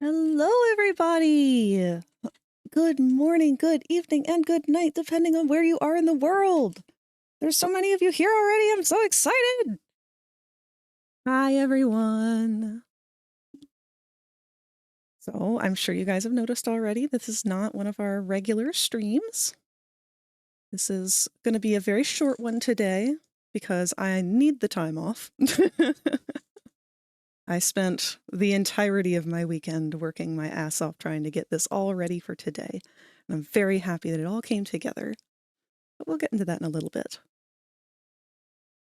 Hello, everybody. Good morning, good evening, and good night, depending on where you are in the world. There's so many of you here already. I'm so excited. Hi, everyone. So I'm sure you guys have noticed already, this is not one of our regular streams. This is going to be a very short one today because I need the time off. I spent the entirety of my weekend working my ass off trying to get this all ready for today. And I'm very happy that it all came together. But we'll get into that in a little bit.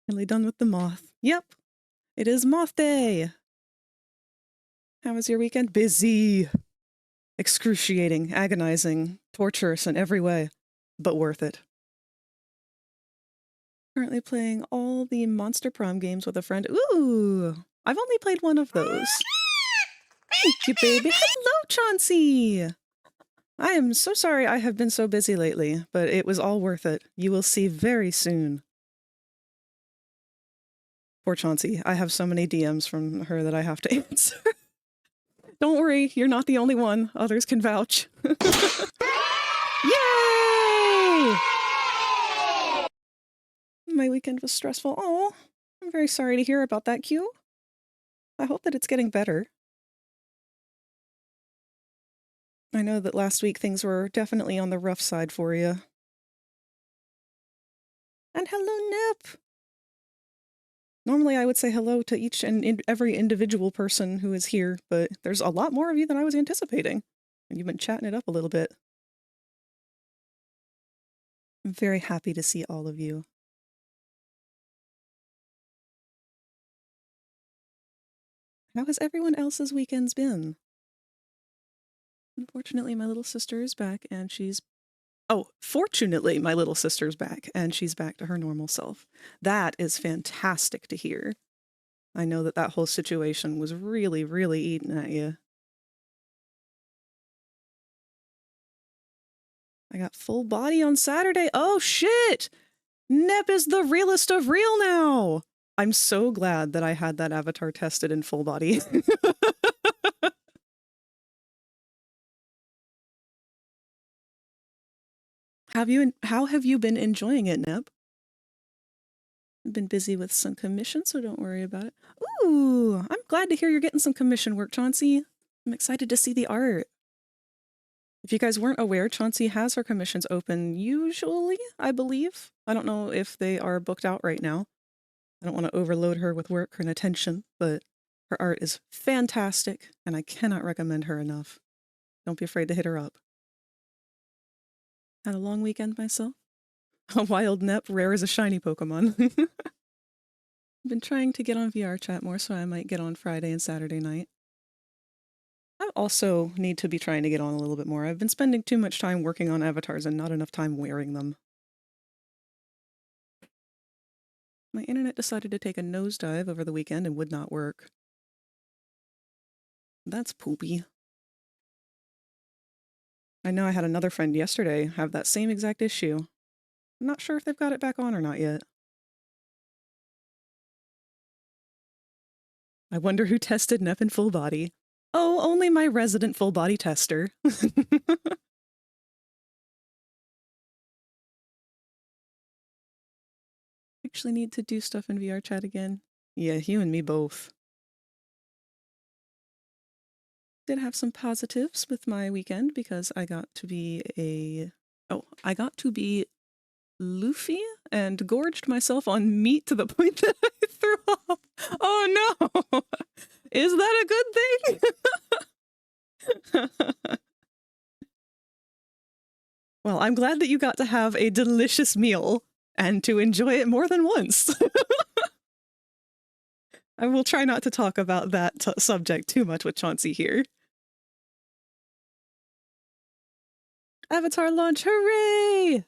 Finally done with the moth. Yep, it is moth day. How was your weekend? Busy. Excruciating, agonizing, torturous in every way, but worth it. Currently playing all the Monster Prom games with a friend. Ooh, I've only played one of those. Thank you, baby. Hello, Chauncey. I am so sorry I have been so busy lately, but it was all worth it. You will see very soon. Poor Chauncey. I have so many DMs from her that I have to answer. Don't worry, you're not the only one. Others can vouch. Yay! My weekend was stressful. Oh, I'm very sorry to hear about that, Q. I hope that it's getting better. I know that last week things were definitely on the rough side for you. And hello, Nip! Normally I would say hello to each and every individual person who is here, but there's a lot more of you than I was anticipating. And you've been chatting it up a little bit. I'm very happy to see all of you. How has everyone else's weekends been? Unfortunately, my little sister is back and she's... Oh, fortunately, my little sister's back and she's back to her normal self. That is fantastic to hear. I know that that whole situation was really, really eating at you. I got full body on Saturday. Oh, shit! Nep is the realest of real now! I'm so glad that I had that avatar tested in full body. How have you been enjoying it, Nep? I've been busy with some commission, so don't worry about it. Ooh, I'm glad to hear you're getting some commission work, Chauncey. I'm excited to see the art. If you guys weren't aware, Chauncey has her commissions open usually, I believe. I don't know if they are booked out right now. I don't want to overload her with work and attention, but her art is fantastic, and I cannot recommend her enough. Don't be afraid to hit her up. Had a long weekend myself. A wild Nep, rare as a shiny Pokemon. I've been trying to get on VRCHAT more, so I might get on Friday and Saturday night. I also need to be trying to get on a little bit more. I've been spending too much time working on avatars and not enough time wearing them. My internet decided to take a nosedive over the weekend and would not work. That's poopy. I know I had another friend yesterday have that same exact issue. I'm not sure if they've got it back on or not yet. I wonder who tested Nep in full body. Oh, only my resident full body tester. Actually need to do stuff in VRChat again. Yeah, you and me both. Did have some positives with my weekend because I got to be I got to be Luffy and gorged myself on meat to the point that I threw up. Oh no! Is that a good thing? Well, I'm glad that you got to have a delicious meal and to enjoy it more than once. I will try not to talk about that subject too much with Chauncey here. Avatar launch, hooray!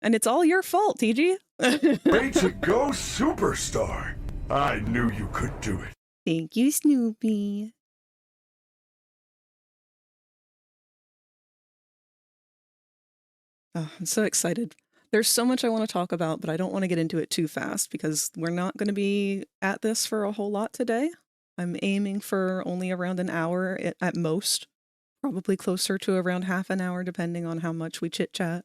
And it's all your fault, TG. Way to go, superstar! I knew you could do it. Thank you, Snoopy. Oh, I'm so excited. There's so much I want to talk about, but I don't want to get into it too fast because we're not going to be at this for a whole lot today. I'm aiming for only around an hour at most, probably closer to around half an hour depending on how much we chit-chat.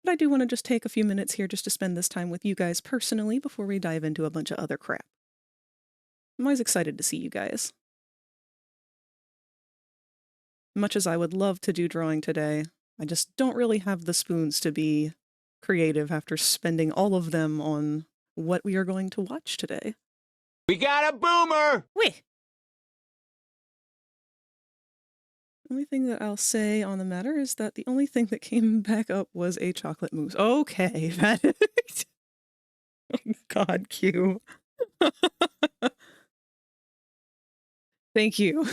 But I do want to just take a few minutes here just to spend this time with you guys personally before we dive into a bunch of other crap. I'm always excited to see you guys. Much as I would love to do drawing today, I just don't really have the spoons to be creative after spending all of them on what we are going to watch today. We got a boomer! Wait! The only thing that I'll say on the matter is that the only thing that came back up was a chocolate mousse. Okay, that is... Oh God, Q. Thank you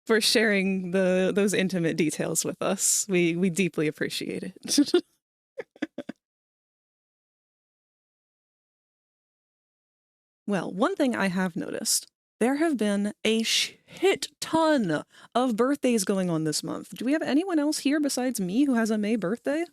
for sharing those intimate details with us. We deeply appreciate it. Well, one thing I have noticed, there have been a shit ton of birthdays going on this month. Do we have anyone else here besides me who has a May birthday?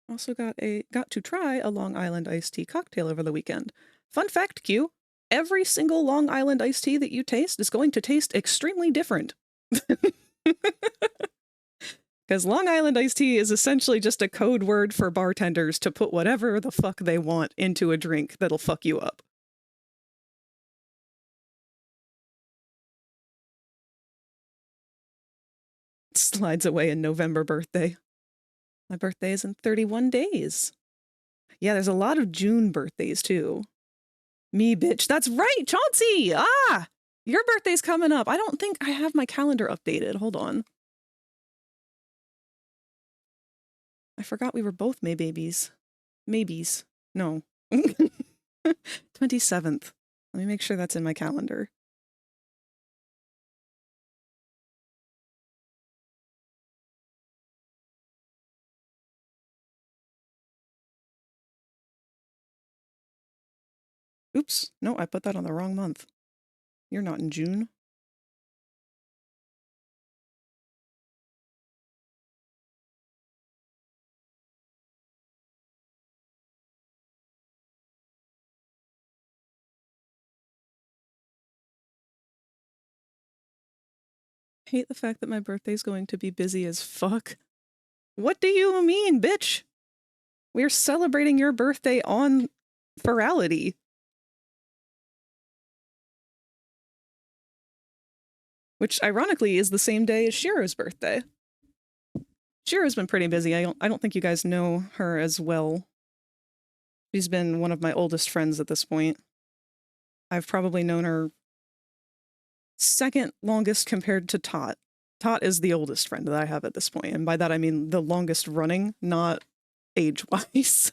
Also got to try a Long Island iced tea cocktail over the weekend. Fun fact, Q, every single Long Island iced tea that you taste is going to taste extremely different. Because Long Island iced tea is essentially just a code word for bartenders to put whatever the fuck they want into a drink that'll fuck you up. Slides away in November birthday. My birthday is in 31 days. Yeah, there's a lot of June birthdays too. Me, bitch. That's right, Chauncey! Ah! Your birthday's coming up. I don't think I have my calendar updated. Hold on. I forgot we were both May babies. Maybes. No. 27th. Let me make sure that's in my calendar. Oops. No, I put that on the wrong month. You're not in June. Hate the fact that my birthday's going to be busy as fuck. What do you mean, bitch? We're celebrating your birthday on virality. Which, ironically, is the same day as Shiro's birthday. Shiro's been pretty busy. I don't think you guys know her as well. She's been one of my oldest friends at this point. I've probably known her second longest compared to Tot. Tot is the oldest friend that I have at this point, and by that I mean the longest running, not age-wise.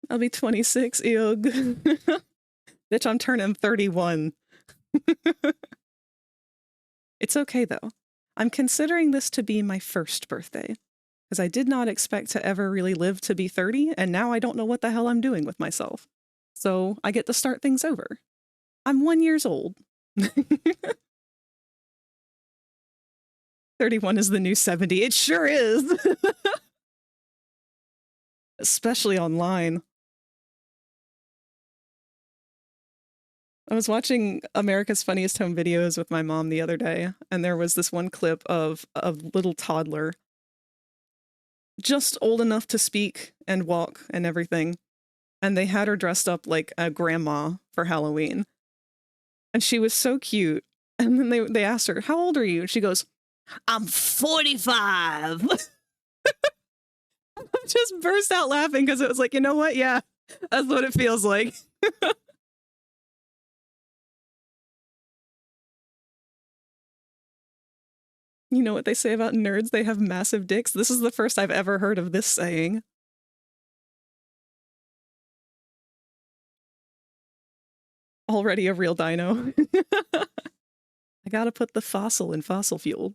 I'll be 26, eog. Bitch, I'm turning 31. It's okay, though. I'm considering this to be my first birthday, because I did not expect to ever really live to be 30, and now I don't know what the hell I'm doing with myself. So I get to start things over. I'm 1 year old. 31 is the new 70. It sure is. Especially online. I was watching America's Funniest Home Videos with my mom the other day, and there was this one clip of a little toddler, just old enough to speak and walk and everything, and they had her dressed up like a grandma for Halloween. And she was so cute. And then they asked her, "How old are you?" And she goes, "I'm 45." I just burst out laughing because it was like, you know what? Yeah, that's what it feels like. You know what they say about nerds? They have massive dicks. This is the first I've ever heard of this saying. Already a real dino. I gotta put the fossil in fossil fuel.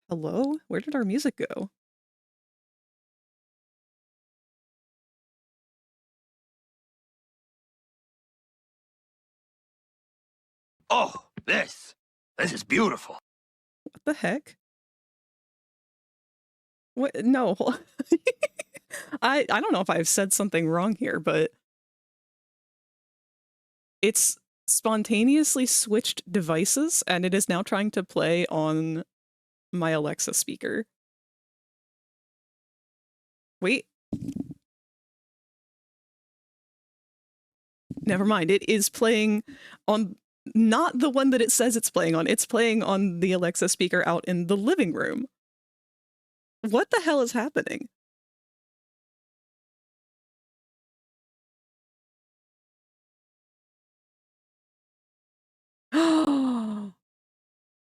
Hello? Where did our music go? Oh, This is beautiful. What the heck? What? No. I don't know if I've said something wrong here, but it's spontaneously switched devices, and it is now trying to play on my Alexa speaker. Wait. Never mind. It is playing on not the one that it says it's playing on. It's playing on the Alexa speaker out in the living room. What the hell is happening?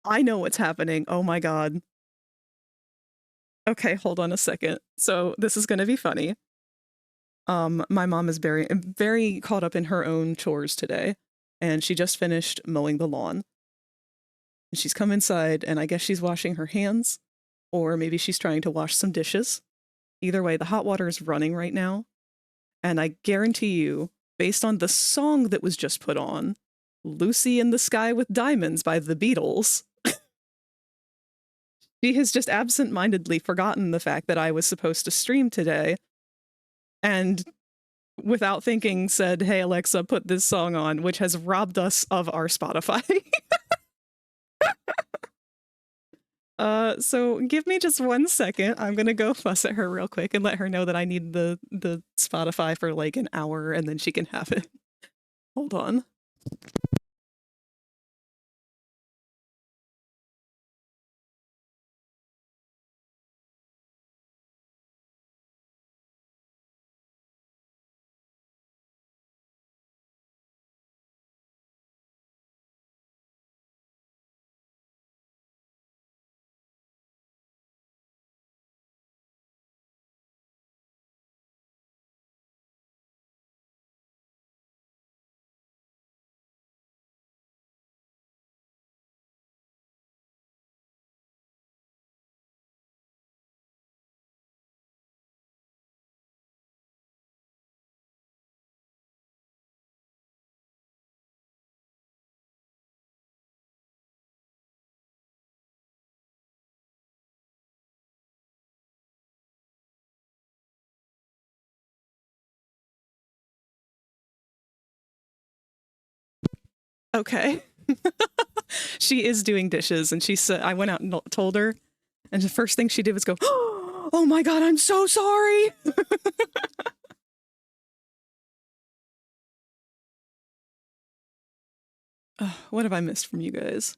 I know what's happening. Oh my god. Okay, hold on a second. So this is going to be funny. My mom is very caught up in her own chores today, and she just finished mowing the lawn. And she's come inside, and I guess she's washing her hands, or maybe she's trying to wash some dishes. Either way, the hot water is running right now, and I guarantee you, based on the song that was just put on, Lucy in the Sky with Diamonds by the Beatles, she has just absent-mindedly forgotten the fact that I was supposed to stream today, and without thinking said, "Hey Alexa, put this song on," which has robbed us of our Spotify. So give me just 1 second. I'm gonna go fuss at her real quick and let her know that I need the Spotify for like an hour, and then she can have it. Hold on. Okay. She is doing dishes, and she said, I went out and told her, and the first thing she did was go, "Oh my god, I'm so sorry." What have I missed from you guys?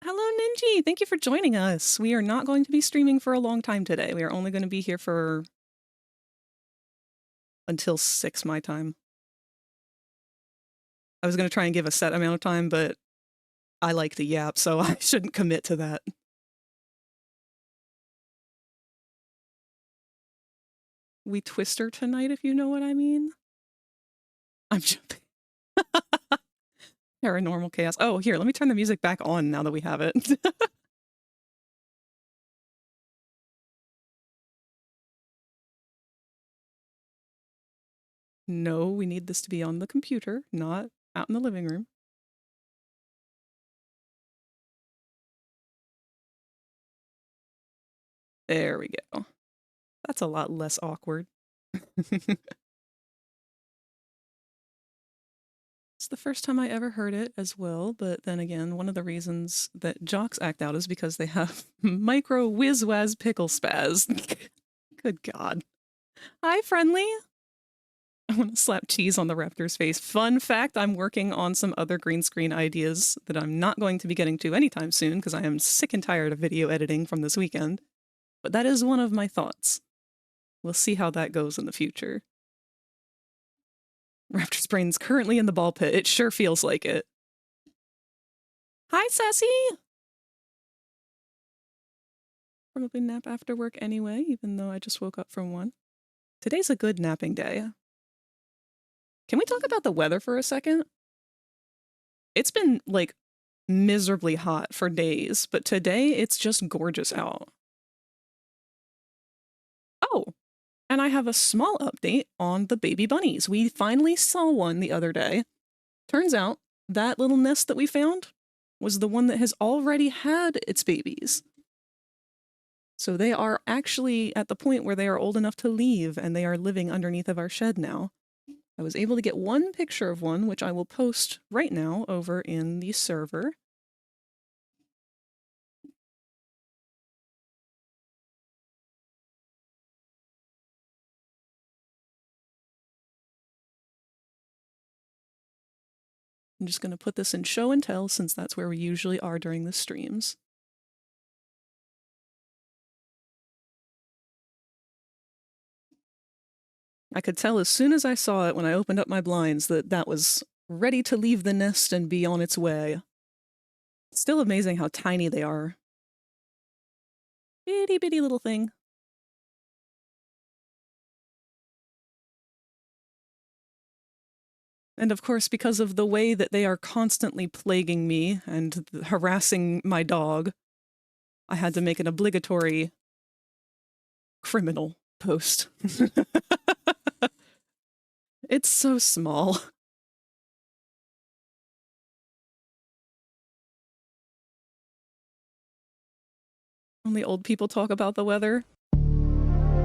Hello, Ninji! Thank you for joining us. We are not going to be streaming for a long time today. We are only going to be here for until 6 my time. I was going to try and give a set amount of time, but I like the yap, so I shouldn't commit to that. We Twister tonight, if you know what I mean. I'm jumping. Paranormal chaos. Oh, here, let me turn the music back on now that we have it. No, we need this to be on the computer, not out in the living room. There we go. That's a lot less awkward. It's the first time I ever heard it as well, but then again, one of the reasons that jocks act out is because they have micro whiz-waz pickle spaz. Good God. Hi, friendly. I want to slap cheese on the raptor's face. Fun fact, I'm working on some other green screen ideas that I'm not going to be getting to anytime soon because I am sick and tired of video editing from this weekend. But that is one of my thoughts. We'll see how that goes in the future. Raptor's brain's currently in the ball pit. It sure feels like it. Hi, Sassy! Probably nap after work anyway, even though I just woke up from one. Today's a good napping day. Can we talk about the weather for a second? It's been, like, miserably hot for days, but today it's just gorgeous out. Oh! And I have a small update on the baby bunnies. We finally saw one the other day. Turns out that little nest that we found was the one that has already had its babies. So they are actually at the point where they are old enough to leave, and they are living underneath of our shed now. I was able to get one picture of one, which I will post right now over in the server. I'm just going to put this in show and tell, since that's where we usually are during the streams. I could tell as soon as I saw it when I opened up my blinds that that was ready to leave the nest and be on its way. Still amazing how tiny they are. Itty bitty little thing. And of course, because of the way that they are constantly plaguing me and harassing my dog, I had to make an obligatory criminal post. It's so small. Only old people talk about the weather.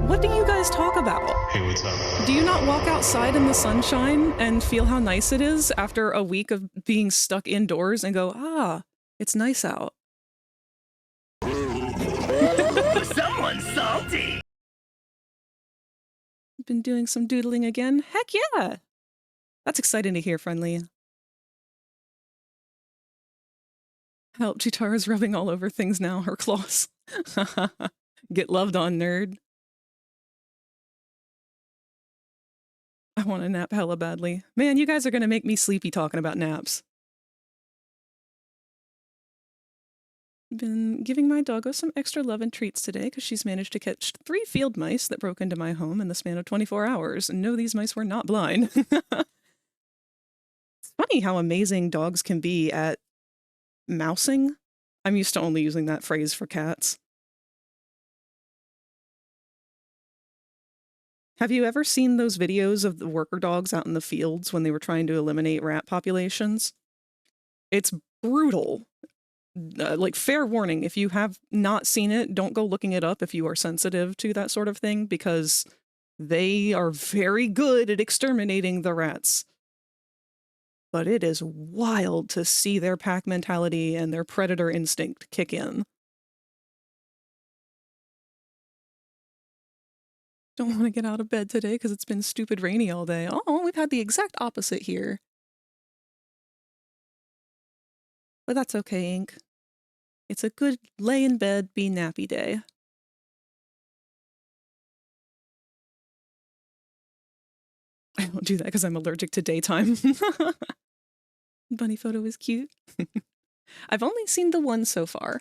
What do you guys talk about? Hey, what's up? Do you not walk outside in the sunshine and feel how nice it is after a week of being stuck indoors and go, ah, it's nice out? Someone's salty. Been doing some doodling again? Heck yeah! That's exciting to hear, Friendly. Help, Chitara's rubbing all over things now, her claws. Get loved on, nerd. I want a nap hella badly. Man, you guys are gonna make me sleepy talking about naps. Been giving my doggo some extra love and treats today because she's managed to catch 3 field mice that broke into my home in the span of 24 hours. And no, these mice were not blind. It's funny how amazing dogs can be at mousing. I'm used to only using that phrase for cats. Have you ever seen those videos of the worker dogs out in the fields when they were trying to eliminate rat populations? It's brutal. Like, fair warning, if you have not seen it, don't go looking it up if you are sensitive to that sort of thing, because they are very good at exterminating the rats. But it is wild to see their pack mentality and their predator instinct kick in. Don't want to get out of bed today because it's been stupid rainy all day. Oh, we've had the exact opposite here. But that's okay, Ink. It's a good lay in bed, be nappy day. I don't do that because I'm allergic to daytime. Bunny photo is cute. I've only seen the one so far,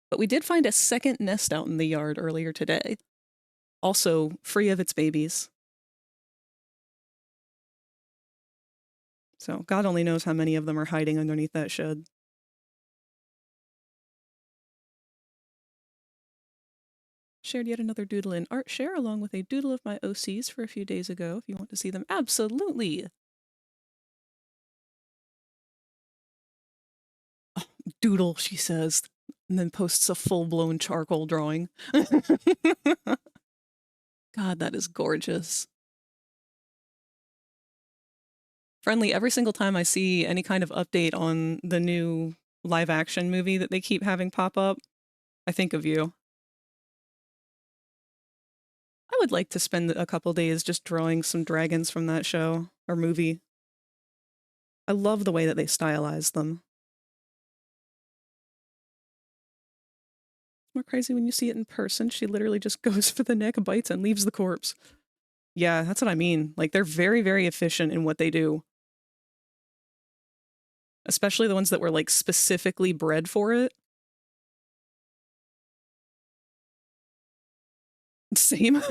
but we did find a second nest out in the yard earlier today. Also free of its babies. So God only knows how many of them are hiding underneath that shed. Shared yet another doodle in Art Share along with a doodle of my OCs for a few days ago if you want to see them. Absolutely! Oh, doodle, she says, and then posts a full-blown charcoal drawing. God, that is gorgeous. Friendly, every single time I see any kind of update on the new live-action movie that they keep having pop up, I think of you. I would like to spend a couple days just drawing some dragons from that show or movie. I love the way that they stylize them. More crazy when you see it in person. She literally just goes for the neck, bites, and leaves the corpse. Yeah, that's what I mean. Like, they're very, very efficient in what they do. Especially the ones that were, like, specifically bred for it. Same.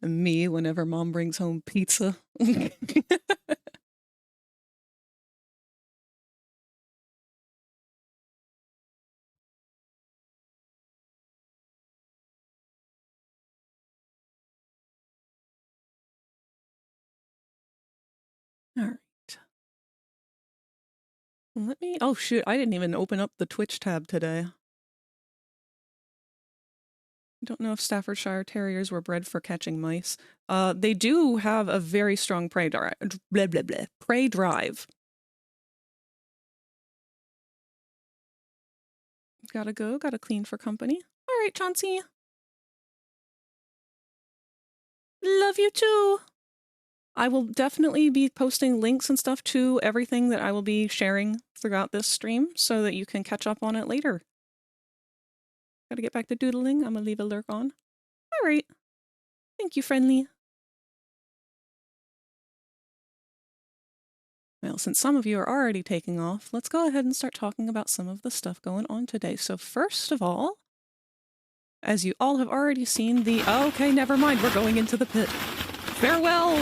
And me whenever mom brings home pizza. Let me... Oh, shoot. I didn't even open up the Twitch tab today. I don't know if Staffordshire Terriers were bred for catching mice. They do have a very strong prey drive. Blah, blah, blah. Prey drive. Gotta go. Gotta clean for company. All right, Chauncey. Love you too. I will definitely be posting links and stuff to everything that I will be sharing throughout this stream so that you can catch up on it later. Gotta get back to doodling. I'm gonna leave a lurk on. All right. Thank you, friendly. Well, since some of you are already taking off, let's go ahead and start talking about some of the stuff going on today. So first of all, as you all have already seen, the... Oh, okay, never mind. We're going into the pit. Farewell!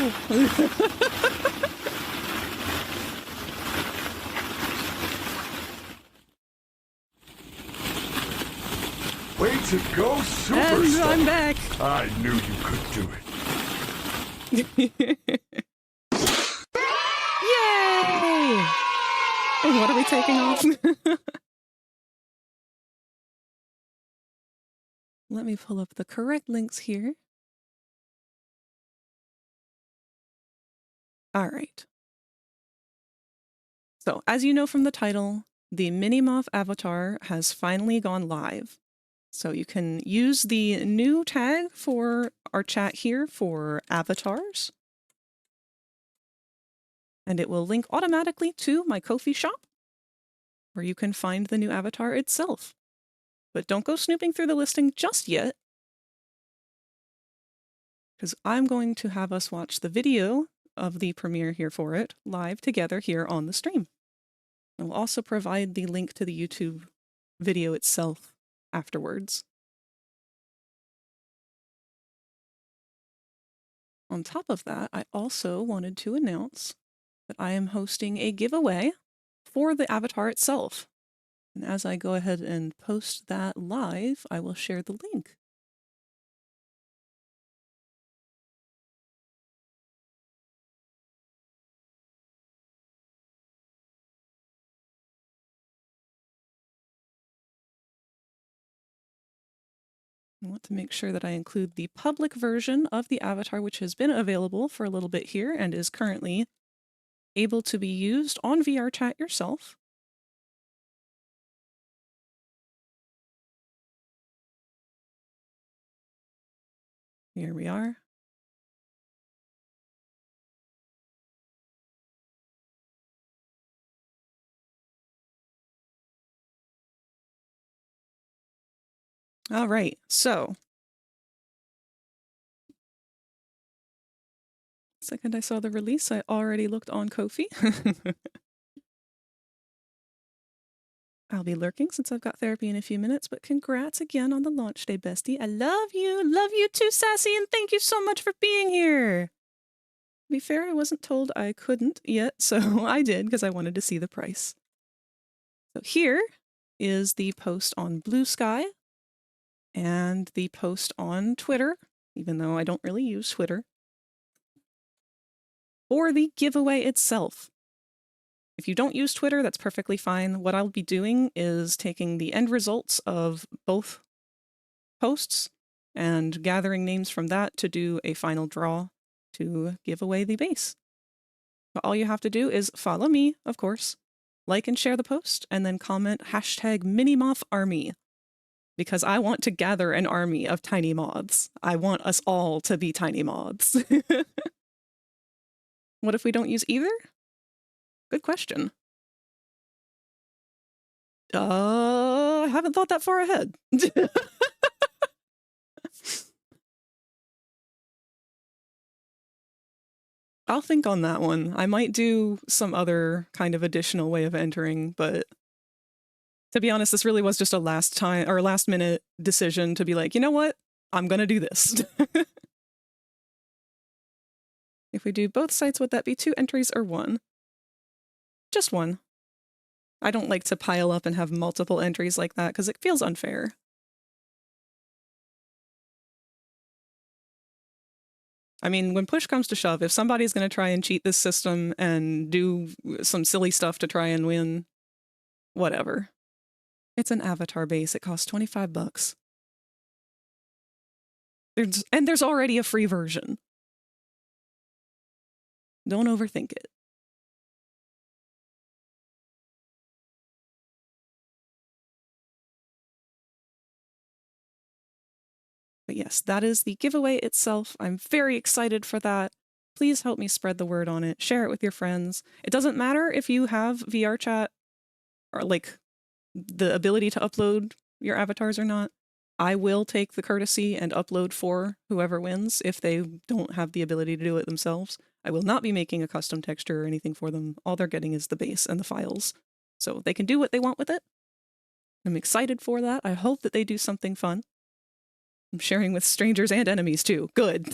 Way to go, And superstar! I'm back! I knew you could do it. Yay! And what are we taking off? Let me pull up the correct links here. All right. So, as you know from the title, the Minimoff avatar has finally gone live. So you can use the new tag for our chat here for avatars. And it will link automatically to my Ko-fi shop, where you can find the new avatar itself. But don't go snooping through the listing just yet, because I'm going to have us watch the video of the premiere here for it live together here on the stream. I'll also provide the link to the YouTube video itself afterwards. On top of that, I also wanted to announce that I am hosting a giveaway for the avatar itself. And as I go ahead and post that live, I will share the link. I want to make sure that I include the public version of the avatar, which has been available for a little bit here and is currently able to be used on VRChat yourself. Here we are. All right, so the second I saw the release, I already looked on Ko-fi. I'll be lurking since I've got therapy in a few minutes, but congrats again on the launch day, bestie. I love you. Love you too, Sassy, and thank you so much for being here. To be fair, I wasn't told I couldn't yet, so I did because I wanted to see the price. So here is the post on Blue Sky and the post on Twitter, even though I don't really use Twitter, or the giveaway itself. If you don't use Twitter, that's perfectly fine. What I'll be doing is taking the end results of both posts and gathering names from that to do a final draw to give away the base. But all you have to do is follow me, of course, like and share the post, and then comment hashtag Minimoff Army, because I want to gather an army of tiny moths. I want us all to be tiny moths. What if we don't use either? Good question. I haven't thought that far ahead. I'll think on that one. I might do some other kind of additional way of entering, but to be honest, this really was just a last minute decision to be like, you know what? I'm gonna do this. If we do both sites, would that be 2 entries or 1? Just 1. I don't like to pile up and have multiple entries like that because it feels unfair. I mean, when push comes to shove, if somebody's going to try and cheat this system and do some silly stuff to try and win, whatever. It's an avatar base. It costs $25. There's already a free version. Don't overthink it. But yes, that is the giveaway itself. I'm very excited for that. Please help me spread the word on it. Share it with your friends. It doesn't matter if you have VRChat or like the ability to upload your avatars or not. I will take the courtesy and upload for whoever wins if they don't have the ability to do it themselves. I will not be making a custom texture or anything for them. All they're getting is the base and the files. So they can do what they want with it. I'm excited for that. I hope that they do something fun. I'm sharing with strangers and enemies too. Good.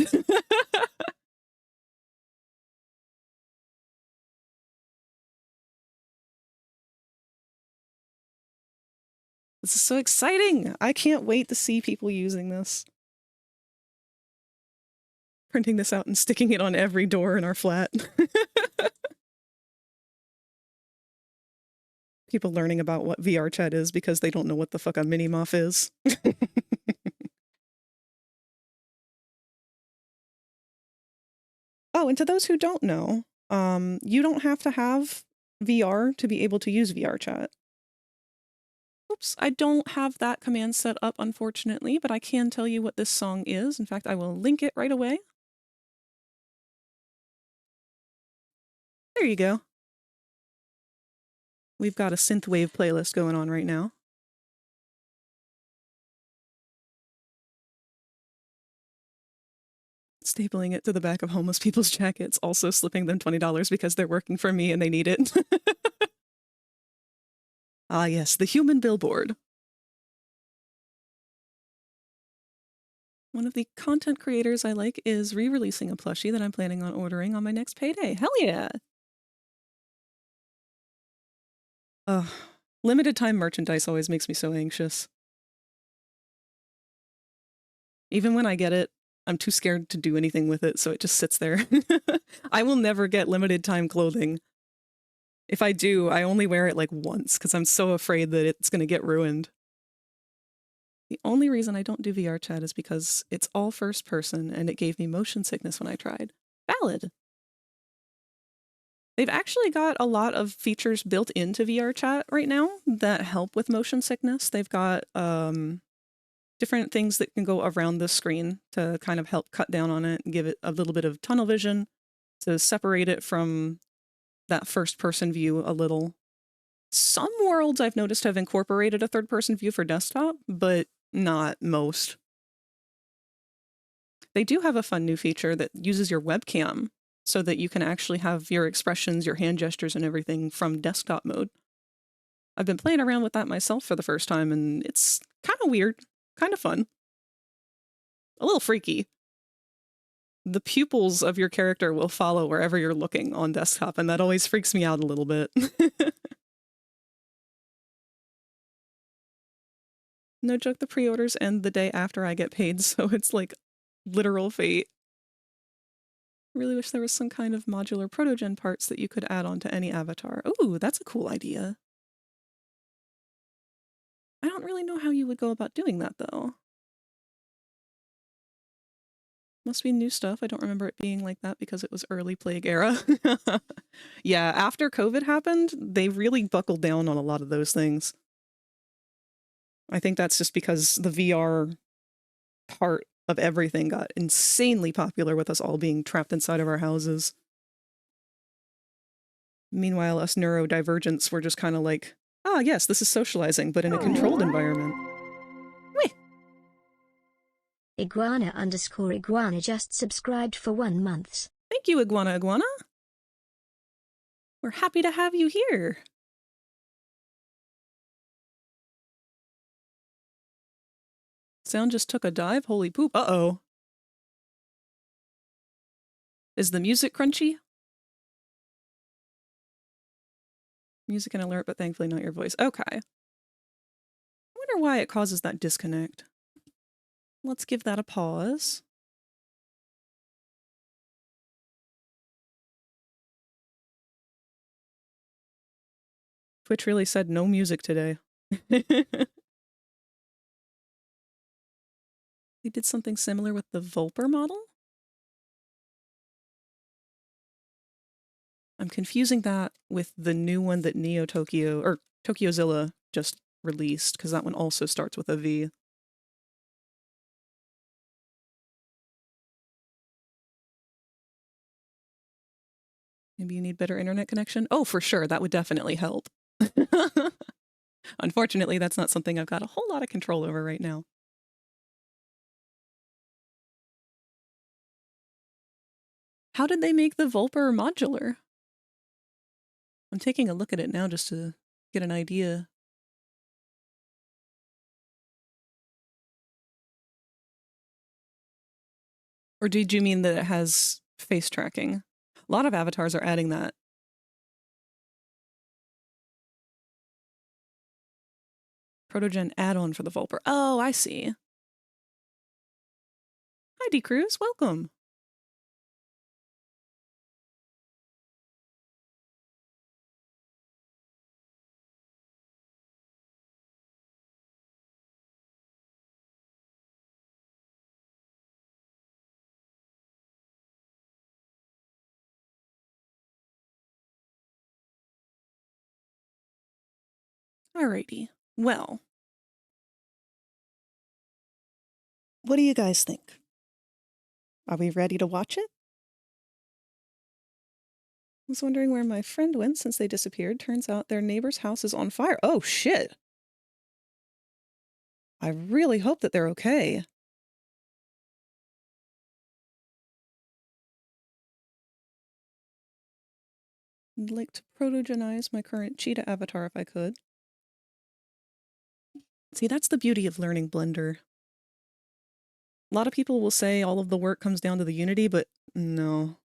This is so exciting. I can't wait to see people using this. Printing this out and sticking it on every door in our flat. People learning about what VRChat is because they don't know what the fuck a Minimoff is. Oh, and to those who don't know, you don't have to have VR to be able to use VRChat. Oops, I don't have that command set up, unfortunately, but I can tell you what this song is. In fact, I will link it right away. There you go. We've got a synthwave playlist going on right now. Stapling it to the back of homeless people's jackets, also slipping them $20 because they're working for me and they need it. Ah yes, the human billboard. One of the content creators I like is re-releasing a plushie that I'm planning on ordering on my next payday. Hell yeah! Ugh. Limited time merchandise always makes me so anxious. Even when I get it, I'm too scared to do anything with it, so it just sits there. I will never get limited time clothing. If I do, I only wear it like once, because I'm so afraid that it's going to get ruined. The only reason I don't do VRChat is because it's all first person, and it gave me motion sickness when I tried. Valid. They've actually got a lot of features built into VRChat right now that help with motion sickness. They've got different things that can go around the screen to kind of help cut down on it and give it a little bit of tunnel vision to separate it from that first-person view a little. Some worlds I've noticed have incorporated a third-person view for desktop, but not most. They do have a fun new feature that uses your webcam so that you can actually have your expressions, your hand gestures, and everything from desktop mode. I've been playing around with that myself for the first time, and it's kind of weird, kind of fun. A little freaky. The pupils of your character will follow wherever you're looking on desktop, and that always freaks me out a little bit. No joke, the pre-orders end the day after I get paid, so it's like literal fate. Really wish there was some kind of modular protogen parts that you could add on to any avatar. Ooh, that's a cool idea. I don't really know how you would go about doing that, though. Must be new stuff. I don't remember it being like that because it was early Plague era. Yeah, after COVID happened, they really buckled down on a lot of those things. I think that's just because the VR part of everything got insanely popular with us all being trapped inside of our houses. Meanwhile, us neurodivergents were just kind of like, ah, yes, this is socializing, but in a controlled environment. Weh. Iguana_Iguana just subscribed for 1 month. Thank you, Iguana. We're happy to have you here. Sound just took a dive? Holy poop. Uh-oh. Is the music crunchy? Music and alert, but thankfully not your voice. Okay. I wonder why it causes that disconnect. Let's give that a pause. If Twitch really said no music today. They did something similar with the Vulper model? I'm confusing that with the new one that Neo Tokyo, or Tokyozilla just released, because that one also starts with a V. Maybe you need better internet connection? Oh, for sure, that would definitely help. Unfortunately, that's not something I've got a whole lot of control over right now. How did they make the Vulper modular? I'm taking a look at it now just to get an idea. Or did you mean that it has face tracking? A lot of avatars are adding that. Protogen add-on for the Vulper. Oh, I see. Hi, D. Cruz. Welcome. Alrighty. Well, what do you guys think? Are we ready to watch it? I was wondering where my friend went since they disappeared. Turns out their neighbor's house is on fire. Oh, shit. I really hope that they're okay. I'd like to protogenize my current cheetah avatar if I could. See, that's the beauty of learning Blender. A lot of people will say all of the work comes down to the Unity, but no.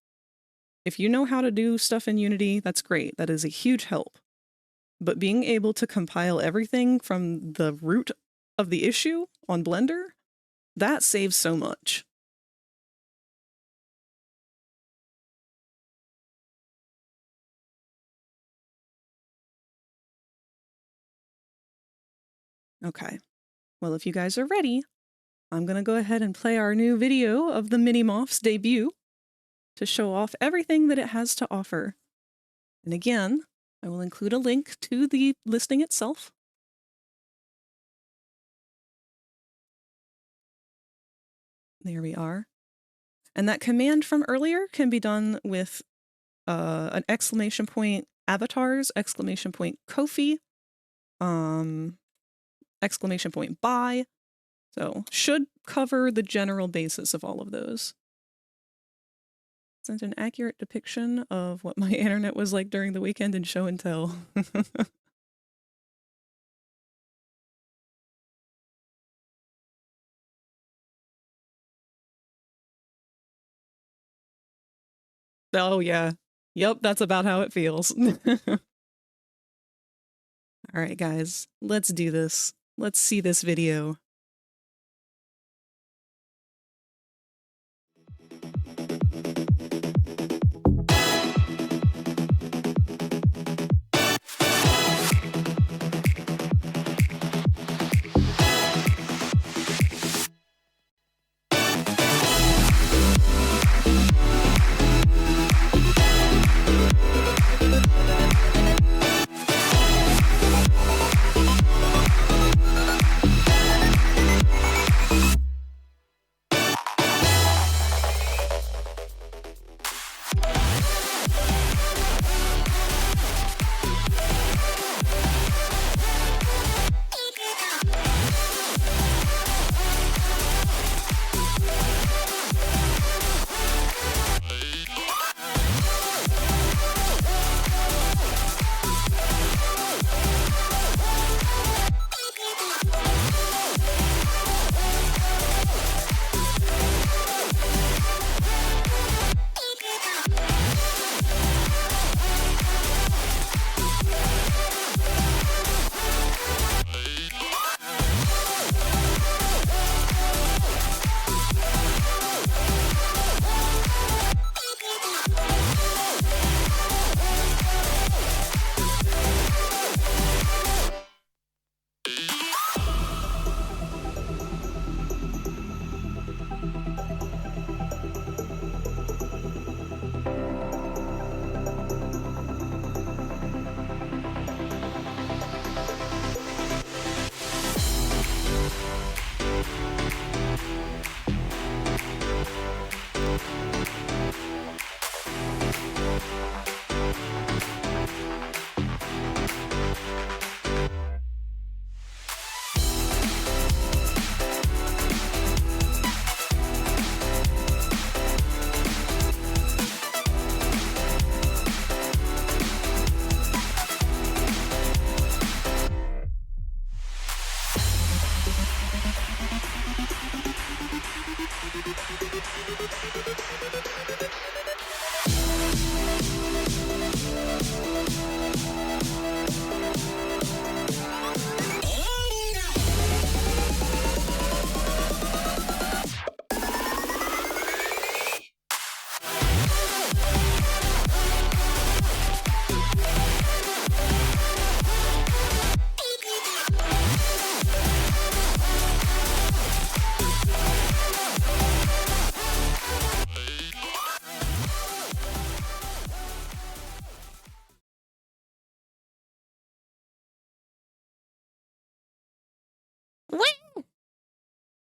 If you know how to do stuff in Unity, that's great. That is a huge help. But being able to compile everything from the root of the issue on Blender, that saves so much. Okay. Well, if you guys are ready, I'm going to go ahead and play our new video of the Minimoff's debut to show off everything that it has to offer. And again, I will include a link to the listing itself. There we are. And that command from earlier can be done with an exclamation point avatars, exclamation point Kofi, exclamation point buy. So should cover the general basis of all of those. It's an accurate depiction of what my internet was like during the weekend in show and tell. Oh yeah. Yep, that's about how it feels. All right, guys, let's do this. Let's see this video.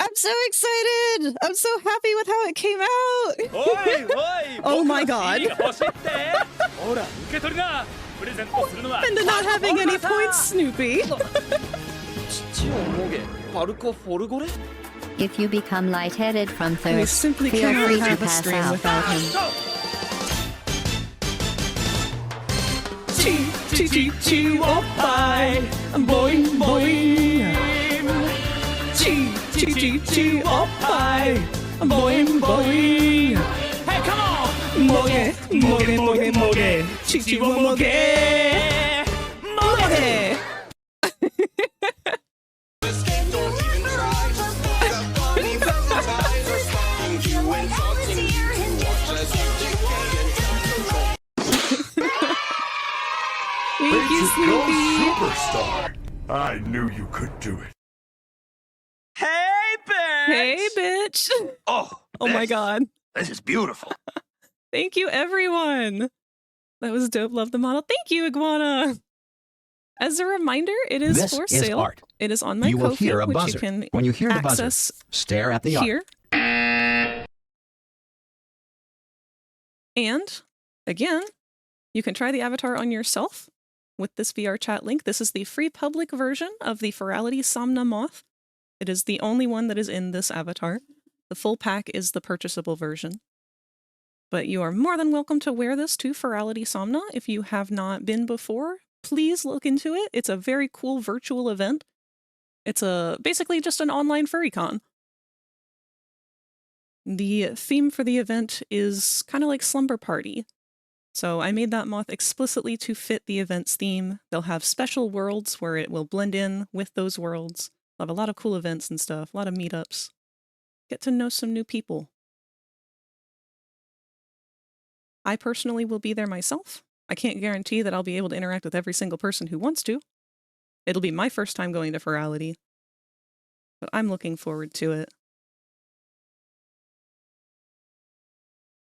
I'm so excited! I'm so happy with how it came out! Oh my god. And to not having any points, Snoopy. If you become lightheaded from We thirst, simply feel cannot free to have a pass stream out. without him. Chi, oh bye. Boing, boing. Chi, oh bye. Boing, boing. Hey, come on! Moge, moge, moge, moge. Chi, wo moge. Moge! Thank you, Go Snoopy. superstar. I knew you could do it. Hey, bitch! Hey, bitch. Oh, Oh my god. This is beautiful. Thank you, everyone. That was dope. Love the model. Thank you, Iguana. As a reminder, it is This for is sale. art. It is on my You will Ko-fi, hear a which buzzer. you can When you hear the buzzer, access stare at the art. here. And again, you can try the avatar on yourself with this VR chat link. This is the free public version of the Ferality Somna Moth. It is the only one that is in this avatar. The full pack is the purchasable version. But you are more than welcome to wear this to Ferality Somna if you have not been before. Please look into it. It's a very cool virtual event. It's basically just an online furry-con. The theme for the event is kind of like Slumber Party. So I made that moth explicitly to fit the event's theme. They'll have special worlds where it will blend in with those worlds. They'll have a lot of cool events and stuff, a lot of meetups. Get to know some new people. I personally will be there myself. I can't guarantee that I'll be able to interact with every single person who wants to. It'll be my first time going to Ferality. But I'm looking forward to it.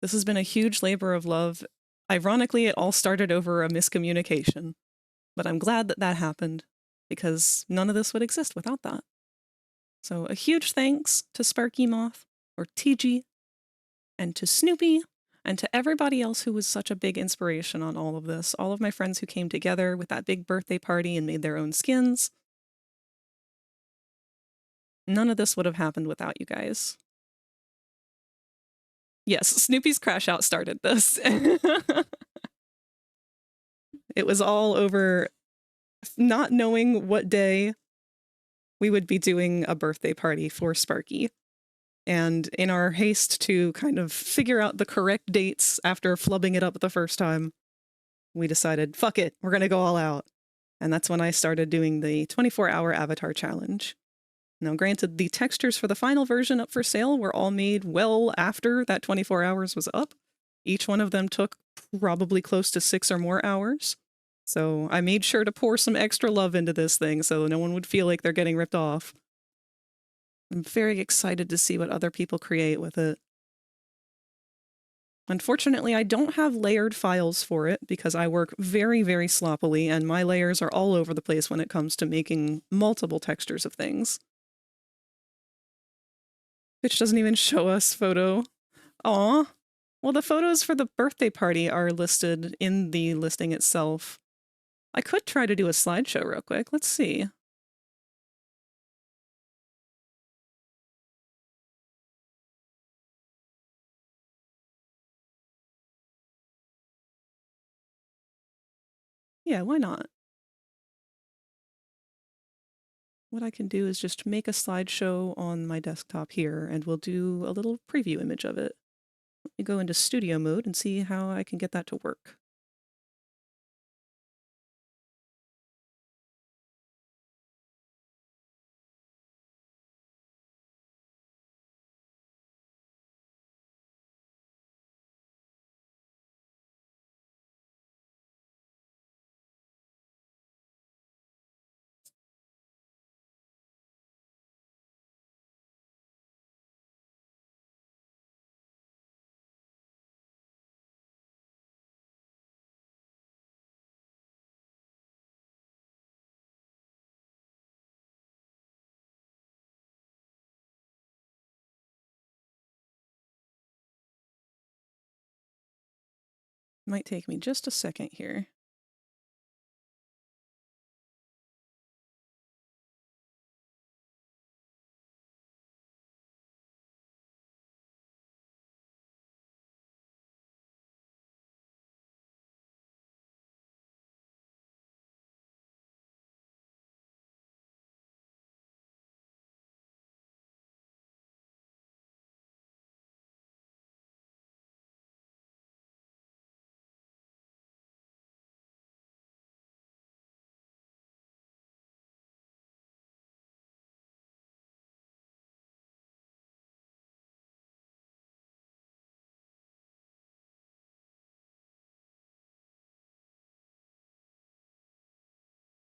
This has been a huge labor of love. Ironically, it all started over a miscommunication. But I'm glad that that happened, because none of this would exist without that. So a huge thanks to Sparky Moth, or TG, and to Snoopy, and to everybody else who was such a big inspiration on all of this. All of my friends who came together with that big birthday party and made their own skins. None of this would have happened without you guys. Yes, Snoopy's crash out started this. It was all over not knowing what day we would be doing a birthday party for Sparky. And in our haste to kind of figure out the correct dates after flubbing it up the first time, we decided, fuck it, we're going to go all out. And that's when I started doing the 24-hour avatar challenge. Now, granted, the textures for the final version up for sale were all made well after that 24 hours was up. Each one of them took probably close to 6 or more hours. So I made sure to pour some extra love into this thing so no one would feel like they're getting ripped off. I'm very excited to see what other people create with it. Unfortunately, I don't have layered files for it because I work very, very sloppily and my layers are all over the place when it comes to making multiple textures of things. Which doesn't even show us photo. Aw. Well, the photos for the birthday party are listed in the listing itself. I could try to do a slideshow real quick. Let's see. Yeah, why not? What I can do is just make a slideshow on my desktop here, and we'll do a little preview image of it. Let me go into studio mode and see how I can get that to work. Might take me just a second here.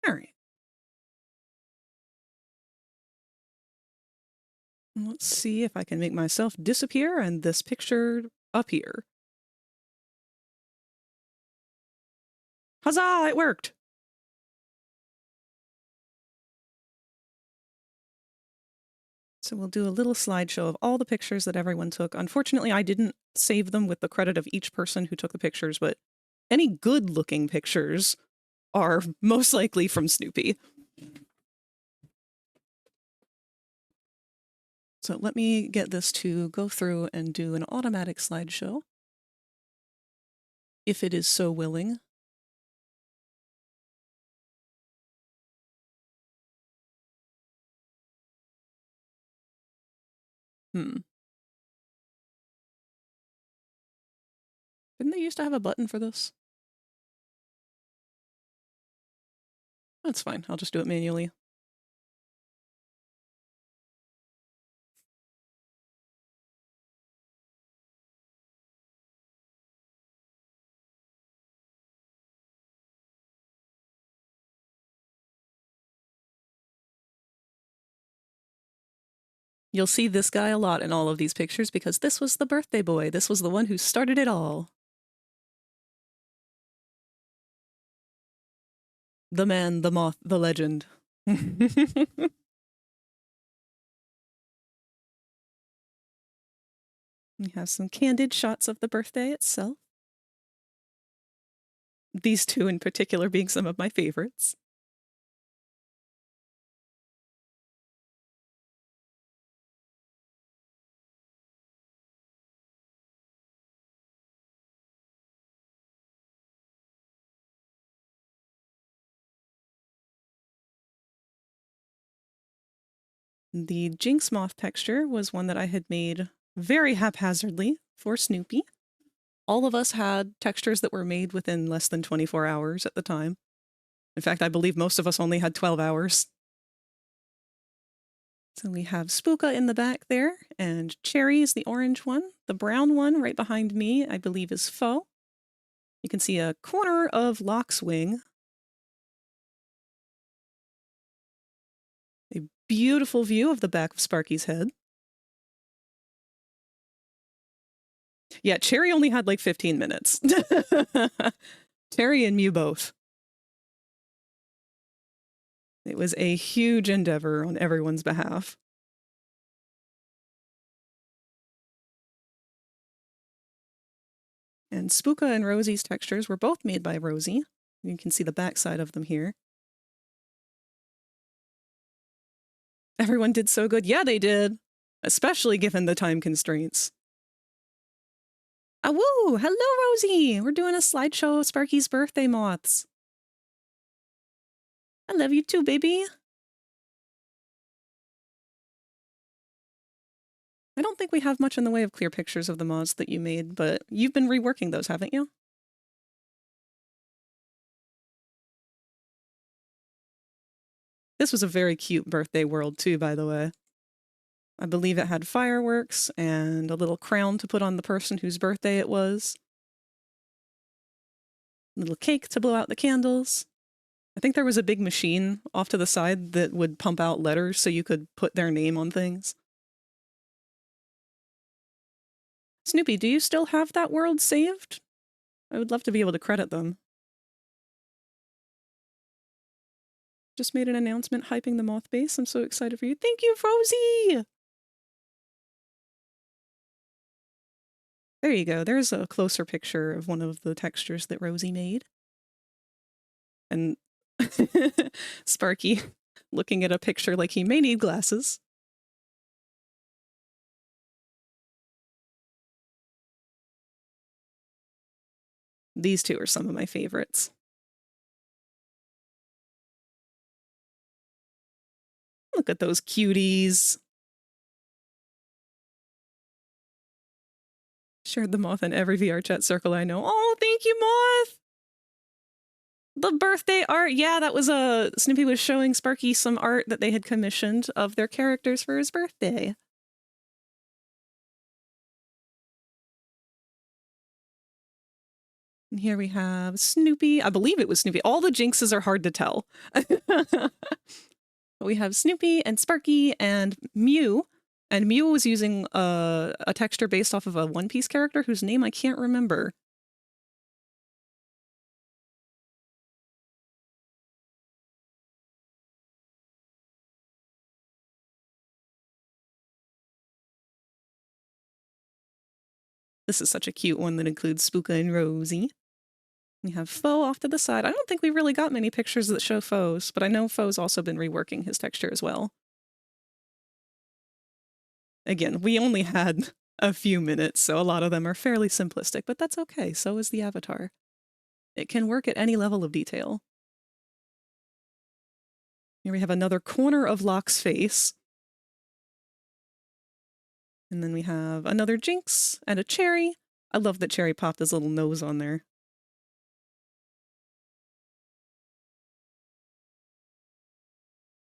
All right. Let's see if I can make myself disappear and this picture appear. Huzzah! It worked! So we'll do a little slideshow of all the pictures that everyone took. Unfortunately, I didn't save them with the credit of each person who took the pictures, but any good-looking pictures are most likely from Snoopy. So let me get this to go through and do an automatic slideshow, if it is so willing. Didn't they used to have a button for this? That's fine. I'll just do it manually. You'll see this guy a lot in all of these pictures because this was the birthday boy. This was the one who started it all. The man, the moth, the legend. We have some candid shots of the birthday itself. These two in particular being some of my favorites. The Jinx Moth texture was one that I had made very haphazardly for Snoopy. All of us had textures that were made within less than 24 hours at the time. In fact, I believe most of us only had 12 hours. So we have Spooka in the back there, and Cherry is the orange one. The brown one right behind me, I believe, is Faux. You can see a corner of Locke's wing. A beautiful view of the back of Sparky's head. Yeah, Cherry only had like 15 minutes. Cherry and Mew both. It was a huge endeavor on everyone's behalf. And Spooka and Rosie's textures were both made by Rosie. You can see the backside of them here. Everyone did so good. Yeah, they did. Especially given the time constraints. Ah, woo! Hello, Rosie! We're doing a slideshow of Sparky's birthday moths. I love you too, baby. I don't think we have much in the way of clear pictures of the mods that you made, but you've been reworking those, haven't you? This was a very cute birthday world too, by the way. I believe it had fireworks and a little crown to put on the person whose birthday it was. A little cake to blow out the candles. I think there was a big machine off to the side that would pump out letters so you could put their name on things. Snoopy, do you still have that world saved? I would love to be able to credit them. Just made an announcement hyping the moth base. I'm so excited for you. Thank you, Rosie! There you go. There's a closer picture of one of the textures that Rosie made. And Sparky looking at a picture like he may need glasses. These two are some of my favorites. Look at those cuties. Shared the moth in every VRChat circle I know. Oh, thank you, moth! The birthday art. Yeah, that was Snoopy was showing Sparky some art that they had commissioned of their characters for his birthday. And here we have Snoopy. I believe it was Snoopy. All the jinxes are hard to tell. We have Snoopy and Sparky and Mew. And Mew was using a texture based off of a One Piece character whose name I can't remember. This is such a cute one that includes Spooka and Rosie. We have Foe off to the side. I don't think we really got many pictures that show Foe's, but I know Foe's also been reworking his texture as well. Again, we only had a few minutes, so a lot of them are fairly simplistic, but that's okay. So is the avatar. It can work at any level of detail. Here we have another corner of Locke's face. And then we have another Jinx and a Cherry. I love that Cherry popped his little nose on there.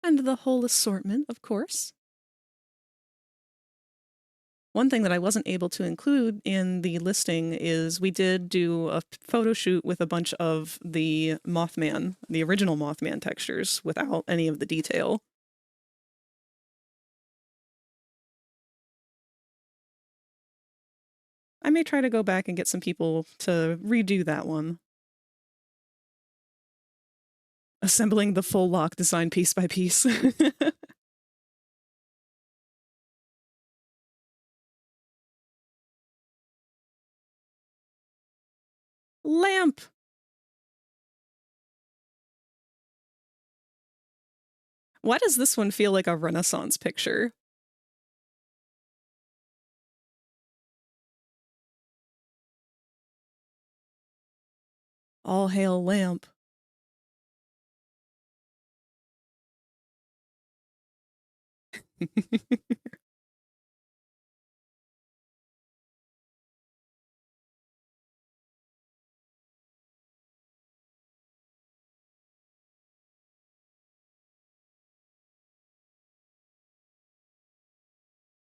And the whole assortment, of course. One thing that I wasn't able to include in the listing is we did do a photo shoot with a bunch of the Mothman, the original Mothman textures, without any of the detail. I may try to go back and get some people to redo that one. Assembling the full Locke design piece by piece. Lamp! Why does this one feel like a Renaissance picture? All hail Lamp.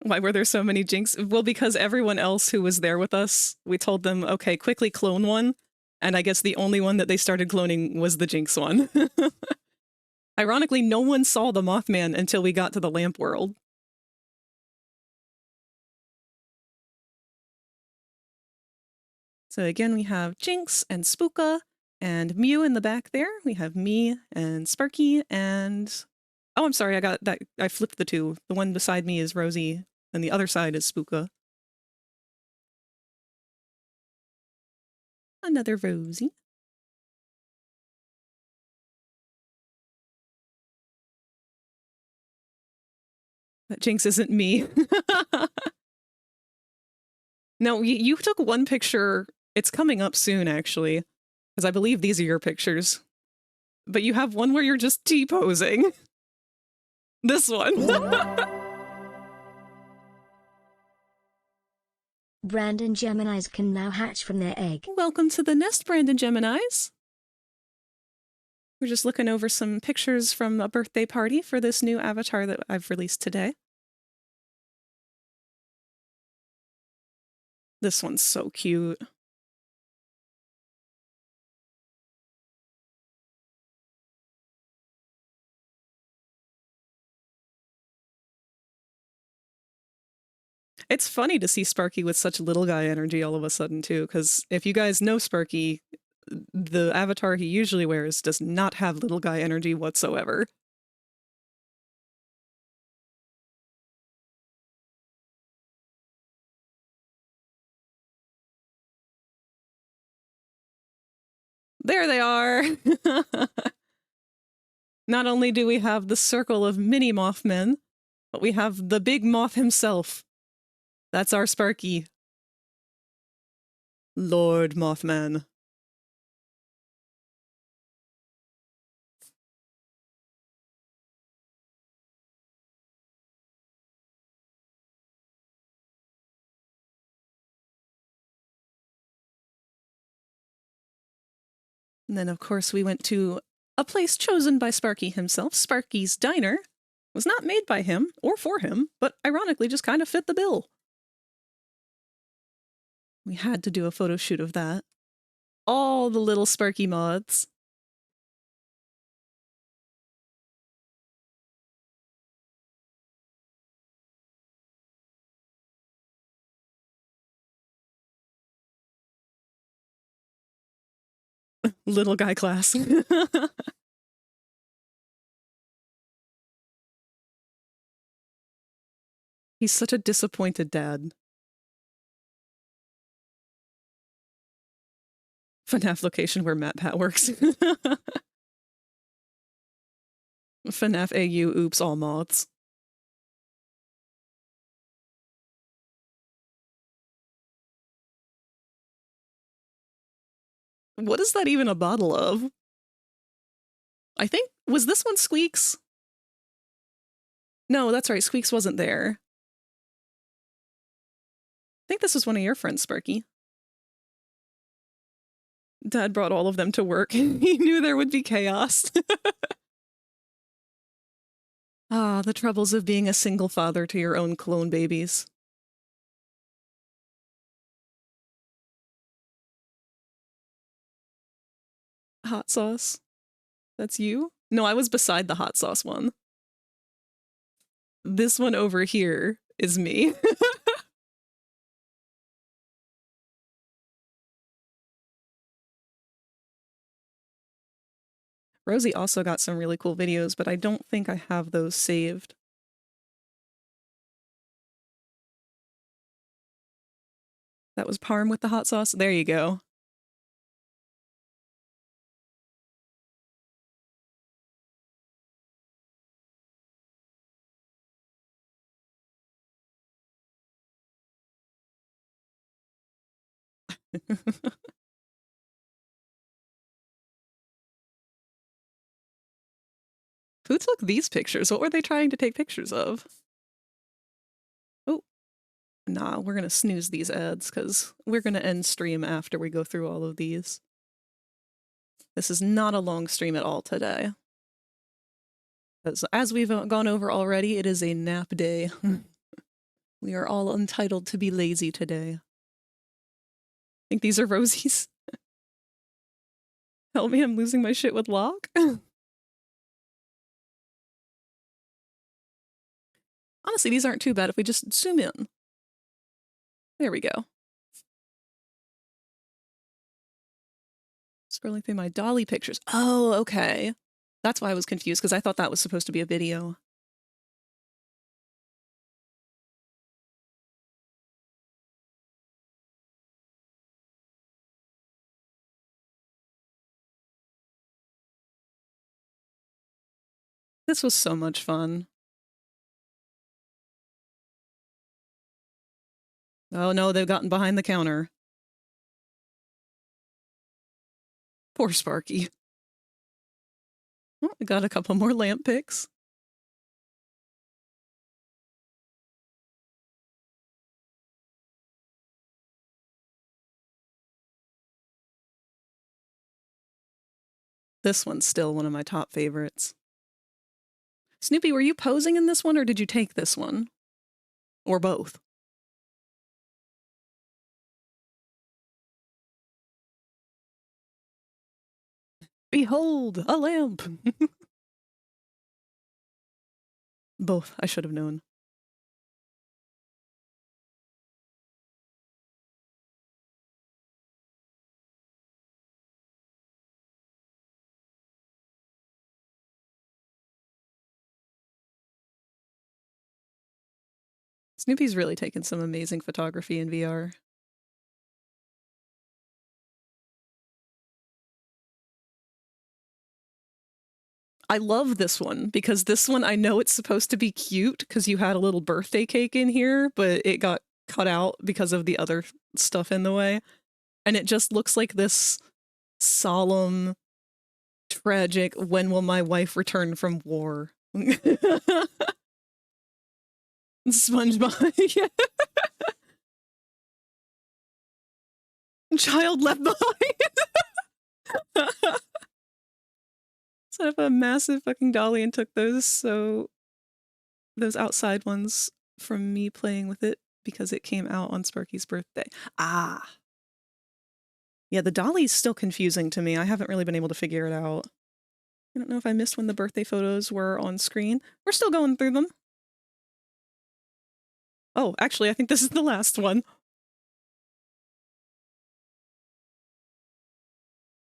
Why were there so many Jinx? Well, because everyone else who was there with us, we told them, okay, quickly clone one. And I guess the only one that they started cloning was the Jinx one. Ironically, no one saw the Mothman until we got to the Lamp world. So again, we have Jinx and Spooka and Mew in the back there. We have me and Sparky and... Oh, I'm sorry, I got that. I flipped the two. The one beside me is Rosie, and the other side is Spooka. Another Rosie. That Jinx isn't me. No, you took one picture. It's coming up soon, actually, because I believe these are your pictures. But you have one where you're just T-posing. This one. Brandon Geminis can now hatch from their egg. Welcome to the nest, Brandon Geminis. We're just looking over some pictures from a birthday party for this new avatar that I've released today. This one's so cute. It's funny to see Sparky with such little guy energy all of a sudden, too, because if you guys know Sparky, the avatar he usually wears does not have little guy energy whatsoever. There they are! Not only do we have the circle of Minimoff men, but we have the big moth himself. That's our Sparky. Lord Mothman. And then, of course, we went to a place chosen by Sparky himself. Sparky's Diner was not made by him or for him, but ironically just kind of fit the bill. We had to do a photo shoot of that. All the little Sparky mods. Little guy class. He's such a disappointed dad. FNAF location where MatPat works. FNAF AU oops all mods. What is that even a bottle of? I think, was this one Squeaks? No, that's right, Squeaks wasn't there. I think this was one of your friends, Sparky. Dad brought all of them to work. He knew there would be chaos. Ah, the troubles of being a single father to your own clone babies. Hot sauce? That's you? No, I was beside the hot sauce one. This one over here is me. Rosie also got some really cool videos, but I don't think I have those saved. That was Parm with the hot sauce? There you go. Who took these pictures? What were they trying to take pictures of? Oh, nah, we're gonna snooze these ads because we're gonna end stream after we go through all of these. This is not a long stream at all today. As we've gone over already, it is a nap day. We are all entitled to be lazy today. I think these are Rosie's. Help me, I'm losing my shit with Locke. Honestly, these aren't too bad if we just zoom in. There we go. Scrolling through my Dolly pictures. Oh, okay. That's why I was confused, because I thought that was supposed to be a video. This was so much fun. Oh no, they've gotten behind the counter. Poor Sparky. Oh, I got a couple more lamp picks. This one's still one of my top favorites. Snoopy, were you posing in this one or did you take this one? Or both? Behold, a lamp! Both, I should have known. Snoopy's really taken some amazing photography in VR. I love this one because this one I know it's supposed to be cute because you had a little birthday cake in here, but it got cut out because of the other stuff in the way. And it just looks like this solemn, tragic, when will my wife return from war? SpongeBob. Yeah. Child left behind. Set up a massive fucking dolly and took those outside ones from me playing with it because it came out on Sparky's birthday. Ah. Yeah, the dolly's still confusing to me. I haven't really been able to figure it out. I don't know if I missed when the birthday photos were on screen. We're still going through them. Oh, actually, I think this is the last one.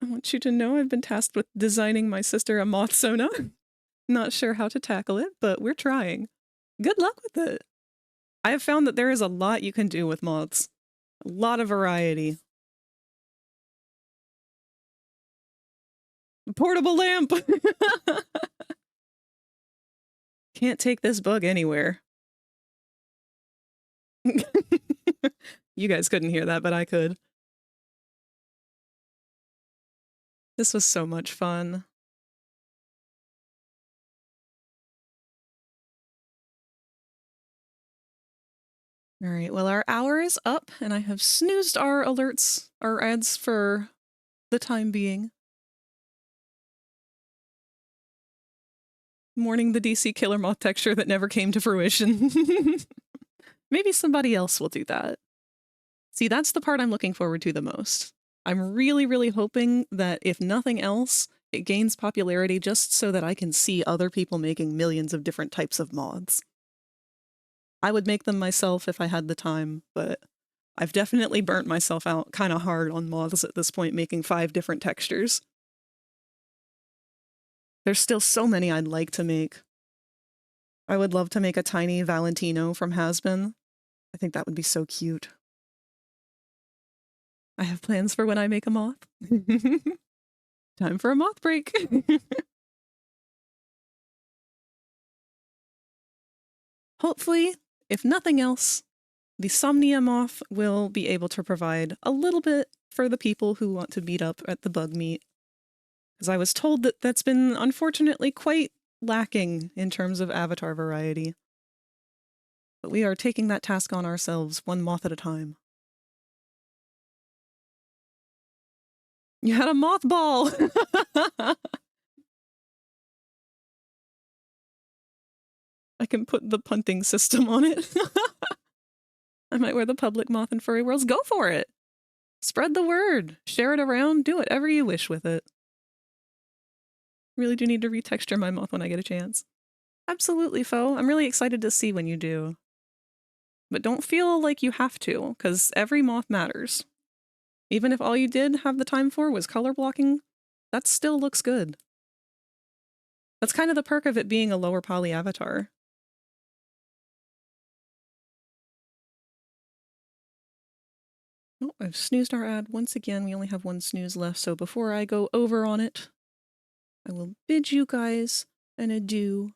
I want you to know I've been tasked with designing my sister a moth Sona. Not sure how to tackle it, but we're trying. Good luck with it. I have found that there is a lot you can do with moths. A lot of variety. Portable lamp! Can't take this bug anywhere. You guys couldn't hear that, but I could. This was so much fun. All right, well, our hour is up, and I have snoozed our alerts, our ads for the time being. Mourning the DC killer moth texture that never came to fruition. Maybe somebody else will do that. See, that's the part I'm looking forward to the most. I'm really, really hoping that if nothing else, it gains popularity just so that I can see other people making millions of different types of moths. I would make them myself if I had the time, but I've definitely burnt myself out kind of hard on moths at this point, making 5 different textures. There's still so many I'd like to make. I would love to make a tiny Valentino from Has-Been. I think that would be so cute. I have plans for when I make a moth. Time for a moth break. Hopefully, if nothing else, the Somnia moth will be able to provide a little bit for the people who want to meet up at the bug meet. Because I was told that that's been unfortunately quite lacking in terms of avatar variety. But we are taking that task on ourselves, one moth at a time. You had a mothball! I can put the punting system on it. I might wear the public moth in furry worlds. Go for it! Spread the word! Share it around, do whatever you wish with it. Really do need to retexture my moth when I get a chance. Absolutely, Fo. I'm really excited to see when you do. But don't feel like you have to, because every moth matters. Even if all you did have the time for was color blocking, that still looks good. That's kind of the perk of it being a lower poly avatar. Oh, I've snoozed our ad once again. We only have 1 snooze left, so before I go over on it, I will bid you guys an adieu.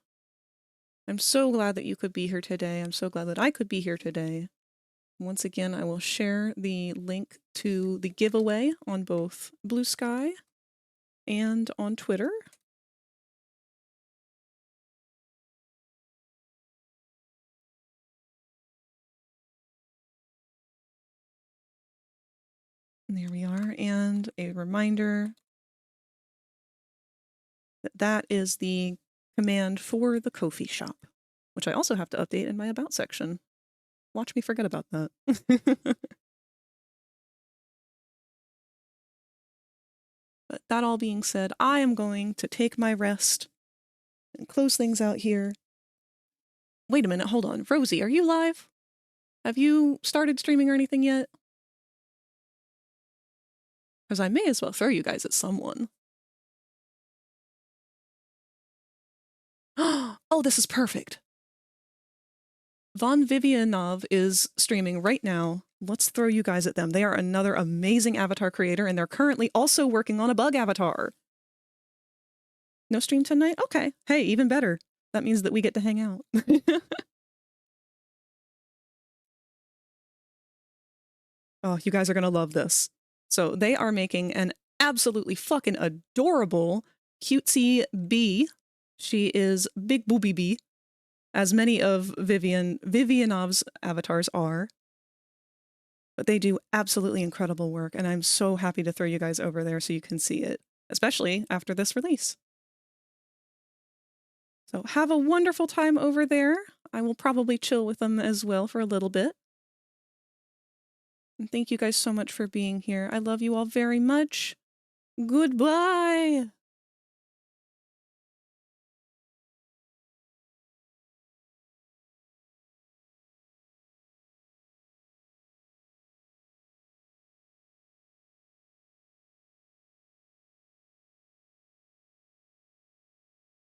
I'm so glad that you could be here today. I'm so glad that I could be here today. Once again, I will share the link to the giveaway on both Blue Sky and on Twitter. And there we are. And a reminder That is the command for the Ko-fi shop, which I also have to update in my About section. Watch me forget about that. But that all being said, I am going to take my rest and close things out here. Wait a minute, hold on. Rosie, are you live? Have you started streaming or anything yet? Because I may as well throw you guys at someone. Oh, this is perfect. Von Vivianov is streaming right now. Let's throw you guys at them. They are another amazing avatar creator, and they're currently also working on a bug avatar. No stream tonight? Okay. Hey, even better. That means that we get to hang out. Oh, you guys are going to love this. So they are making an absolutely fucking adorable cutesy bee. She is Big Booby Bee, as many of Vivianov's avatars are. But they do absolutely incredible work, and I'm so happy to throw you guys over there so you can see it, especially after this release. So have a wonderful time over there. I will probably chill with them as well for a little bit. And thank you guys so much for being here. I love you all very much. Goodbye.